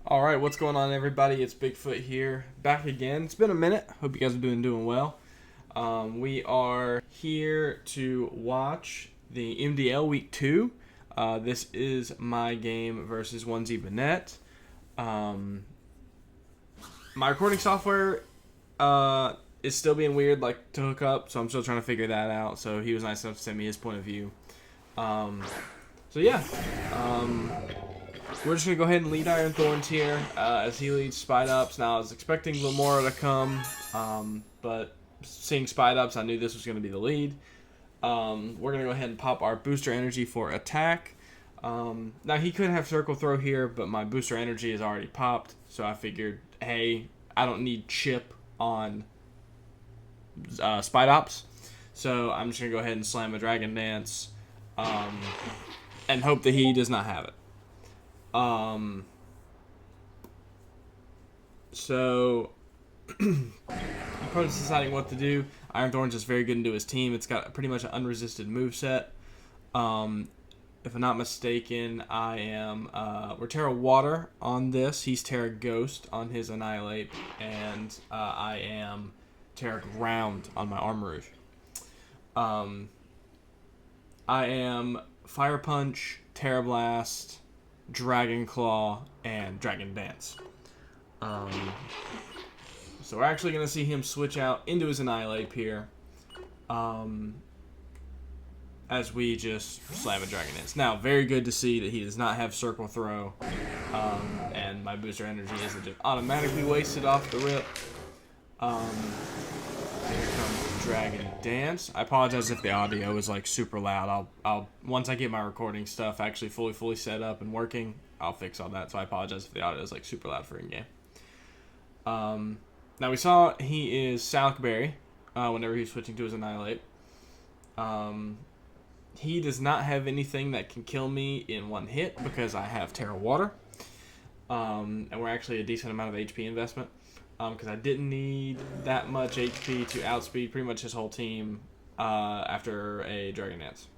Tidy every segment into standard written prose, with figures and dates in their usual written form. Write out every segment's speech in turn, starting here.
Alright, what's going on, everybody? It's Bigfoot here, back again. It's been a minute. Hope you guys are doing well. We are here to watch the MDL Week 2. This is my game versus Onesie Bennett. My recording software is still being weird, like, to hook up, so I'm still trying to figure that out. So he was nice enough to send me his point of view. We're just going to go ahead and lead Iron Thorns here as he leads Spide Ups. Now, I was expecting Lamora to come, but seeing Spide Ups, I knew this was going to be the lead. We're going to go ahead and pop our Booster Energy for attack. Now, he could have Circle Throw here, but my Booster Energy is already popped, so I figured, hey, I don't need Chip on Spide Ups, so I'm just going to go ahead and slam a Dragon Dance and hope that he does not have it. So opponent's deciding what to do. Iron Thorns is very good into his team. It's got pretty much an unresisted moveset. If I'm not mistaken, I am we're Tera Water on this. He's Tera Ghost on his Annihilate, and I am Tera Ground on my Armourouge. I am Fire Punch, Tera Blast, Dragon Claw, and Dragon Dance. So we're actually going to see him switch out into his Annihilate here as we just slam a Dragon Dance. Now, very good to see that he does not have Circle Throw, and my Booster Energy isn't just automatically wasted off the rip. Here comes Dragon Dance. I apologize if the audio is like super loud. I'll once I get my recording stuff actually fully set up and working, I'll fix all that. So I apologize if the audio is like super loud for in game. Now we saw he is Salakberry whenever he's switching to his Annihilate. He does not have anything that can kill me in one hit because I have Tera Water. And we're actually a decent amount of HP investment. Because I didn't need that much HP to outspeed pretty much his whole team after a Dragon Dance.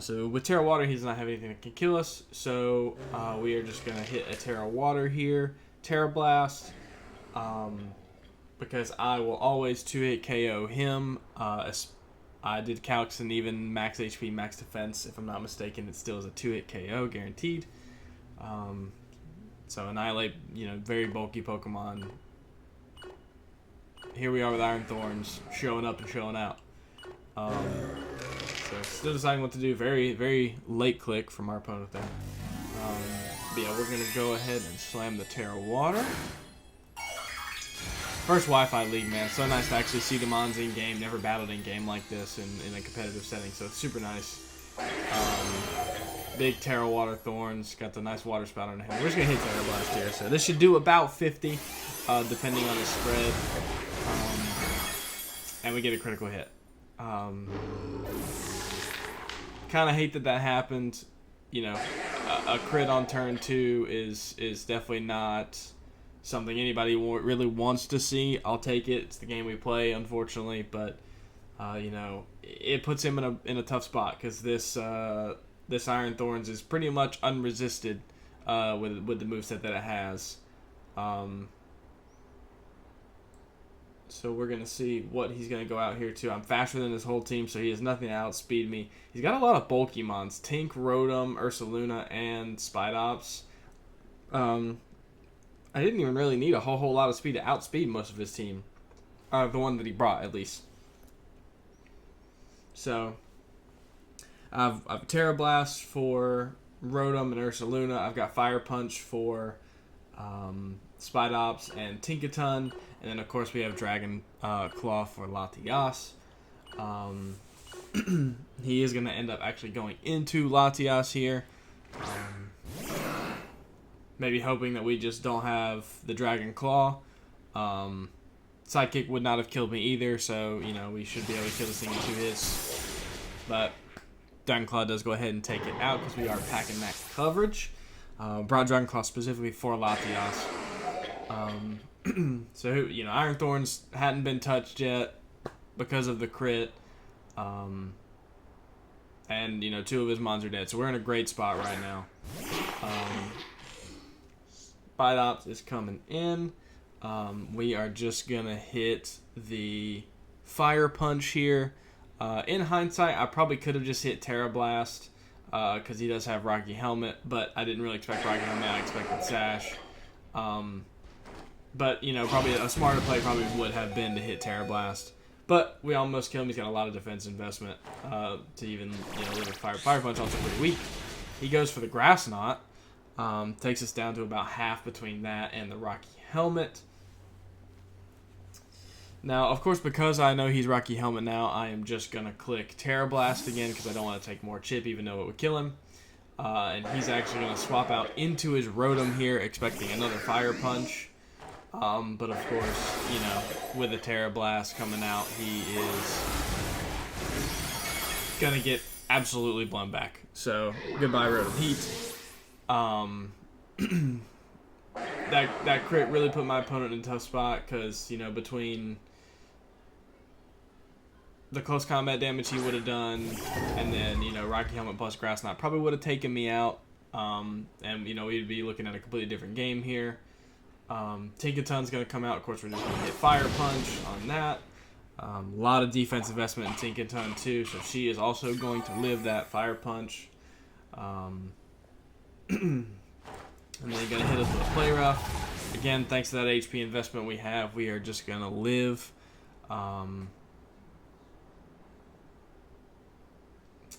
So with Tera Water, he does not have anything that can kill us, so we are just going to hit a Tera Water here, Tera Blast, because I will always 2-hit KO him. I did calcs and even max HP, max defense, if I'm not mistaken, it still is a 2-hit KO, guaranteed. So Annihilate, very bulky Pokemon. Here we are with Iron Thorns, showing up and showing out. So still deciding what to do. Very, very late click from our opponent there. But yeah, we're going to go ahead and slam the Tera Water. First Wi-Fi League, man. So nice to actually see the Mons in game. Never battled in game like this in a competitive setting, so it's super nice. Big Tera Water Thorns, got the nice water spout on him. We're just going to hit Tera Blast here, so this should do about 50, depending on the spread. And we get a critical hit. Kind of hate that happened. A crit on turn 2 is definitely not something anybody really wants to see. I'll take it. It's the game we play, unfortunately, but, it puts him in a tough spot, because this Iron Thorns is pretty much unresisted with the moveset that it has. So we're going to see what he's going to go out here to. I'm faster than his whole team, so he has nothing to outspeed me. He's got a lot of bulky mons. Tink, Rotom, Ursaluna, and Spide Ops. I didn't even really need a whole lot of speed to outspeed most of his team. The one that he brought, at least. So I've Tera Blast for Rotom and Ursaluna. I've got Fire Punch for Spide Ops and Tinkaton. And then, of course, we have Dragon Claw for Latias. He is going to end up actually going into Latias here. Maybe hoping that we just don't have the Dragon Claw. Sidekick would not have killed me either, so, we should be able to kill this thing in 2 hits. But Dragon Claw does go ahead and take it out because we are packing max coverage. Brought Dragon Claw specifically for Latias. So, Iron Thorns hadn't been touched yet because of the crit. And, 2 of his mons are dead. So we're in a great spot right now. Bite Ops is coming in. We are just going to hit the Fire Punch here. In hindsight, I probably could have just hit Tera Blast because he does have Rocky Helmet, but I didn't really expect Rocky Helmet. I expected Sash. But, you know, probably a smarter play probably would have been to hit Tera Blast. But we almost killed him. He's got a lot of defense investment to even, you know, live with Fire. Fire Punch also pretty weak. He goes for the Grass Knot. Takes us down to about half between that and the Rocky Helmet. Now, of course, because I know he's Rocky Helmet now, I am just going to click Tera Blast again because I don't want to take more chip, even though it would kill him. And he's actually going to swap out into his Rotom here, expecting another Fire Punch. But, of course, you know, with a Tera Blast coming out, he is going to get absolutely blown back. So, goodbye, Rotom Heat. That crit really put my opponent in a tough spot because, you know, between the close combat damage he would have done and then, you know, Rocky Helmet plus Grass Knot probably would have taken me out. And, you know, we'd be looking at a completely different game here. Tinkaton's going to come out. Of course, we're just going to hit Fire Punch on that. A lot of defense investment in Tinkaton, too, so she is also going to live that Fire Punch. And then you're going to hit us with a Play Rough. Again, thanks to that HP investment we have, we are just going to live.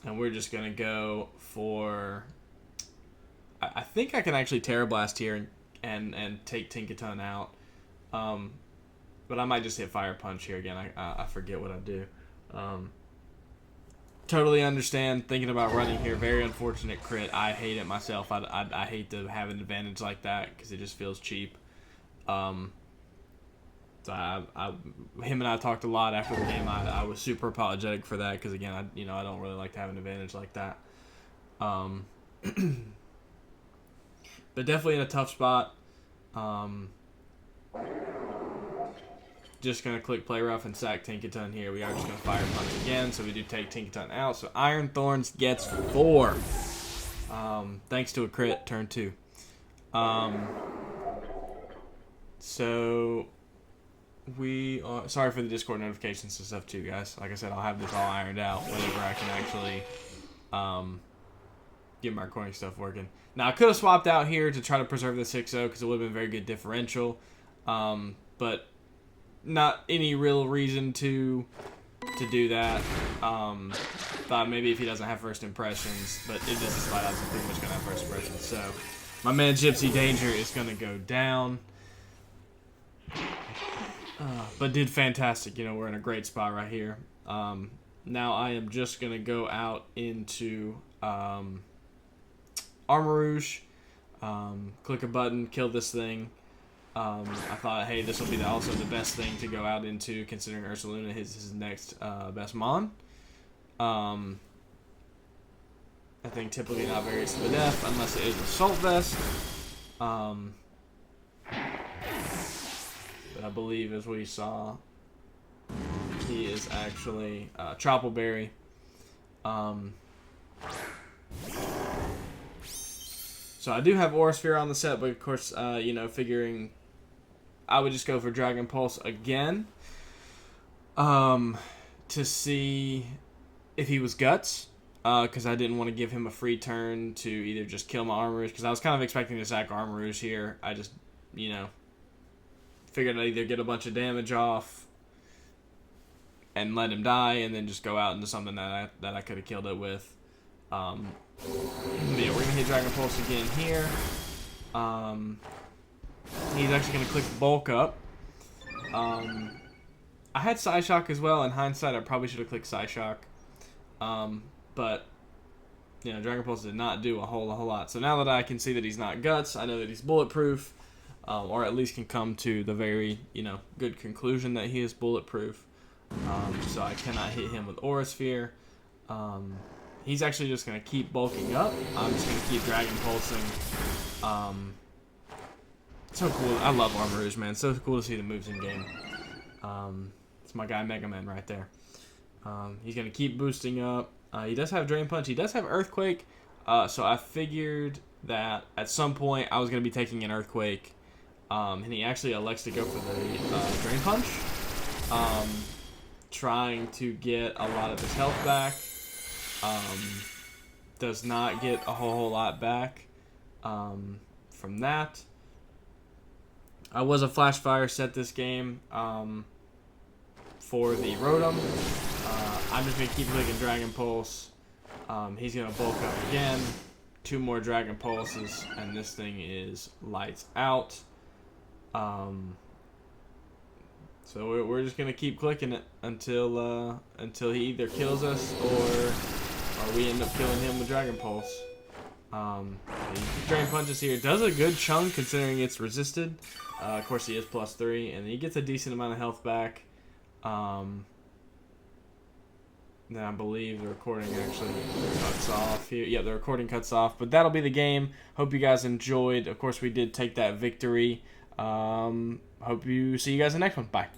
And we're just going to go for... I think I can actually Tera Blast here and take Tinkaton out. But I might just hit Fire Punch here again. I forget what I do. Totally understand thinking about running here. Very unfortunate crit. I hate it myself. I hate to have an advantage like that because it just feels cheap. So him and I talked a lot after the game. I was super apologetic for that because again, I don't really like to have an advantage like that. But definitely in a tough spot. Just going to click Play Rough and sack Tinkaton here. We are just going to Fire Punch again, so we do take Tinkaton out. So Iron Thorns gets 4. Thanks to a crit, turn 2. So we are... Sorry for the Discord notifications and stuff too, guys. Like I said, I'll have this all ironed out whenever I can actually get my recording stuff working. Now, I could have swapped out here to try to preserve the 6-0 because it would have been very good differential. But... not any real reason to do that. Thought maybe if he doesn't have first impressions, but it is a slide out, so pretty much gonna have first impressions. So my man Gypsy Danger is gonna go down. But did fantastic. You know, we're in a great spot right here. Now I am just gonna go out into Armarouge, click a button, kill this thing. I thought, hey, this will be also the best thing to go out into, considering Ursaluna is his next best mon. I think typically not very SCSW unless it is Assault Vest. But I believe, as we saw, he is actually Tropical Berry. So I do have Aura Sphere on the set, but of course, you know, figuring I would just go for Dragon Pulse again to see if he was Guts, because I didn't want to give him a free turn to either just kill my Armarouge, because I was kind of expecting to sack Armarouge here. I just, you know, figured I'd either get a bunch of damage off and let him die, and then just go out into something that I could have killed it with. Yeah, we're going to hit Dragon Pulse again here. He's actually going to click Bulk Up. I had Psyshock as well. In hindsight, I probably should have clicked Psyshock. But, you know, Dragon Pulse did not do a whole lot. So now that I can see that he's not Guts, I know that he's bulletproof. Or at least can come to the very, you know, good conclusion that he is bulletproof. So I cannot hit him with Aura Sphere. He's actually just going to keep bulking up. I'm just going to keep Dragon Pulsing. So cool. I love Armarouge, man. So cool to see the moves in game. It's my guy Mega Man right there. He's going to keep boosting up. He does have Drain Punch. He does have Earthquake. So I figured that at some point I was going to be taking an Earthquake, and he actually elects to go for the Drain Punch, trying to get a lot of his health back. Does not get a whole lot back from that. I was a Flash Fire set this game for the Rotom. I'm just going to keep clicking Dragon Pulse. He's going to bulk up again. 2 more Dragon Pulses, and this thing is lights out. So we're just going to keep clicking it until he either kills us or we end up killing him with Dragon Pulse. Drain Punches here. Does a good chunk considering it's resisted. Of course, he is +3, and he gets a decent amount of health back. Then I believe the recording actually cuts off here. Yeah, the recording cuts off, but that'll be the game. Hope you guys enjoyed. Of course, we did take that victory. Hope you see you guys in the next one. Bye.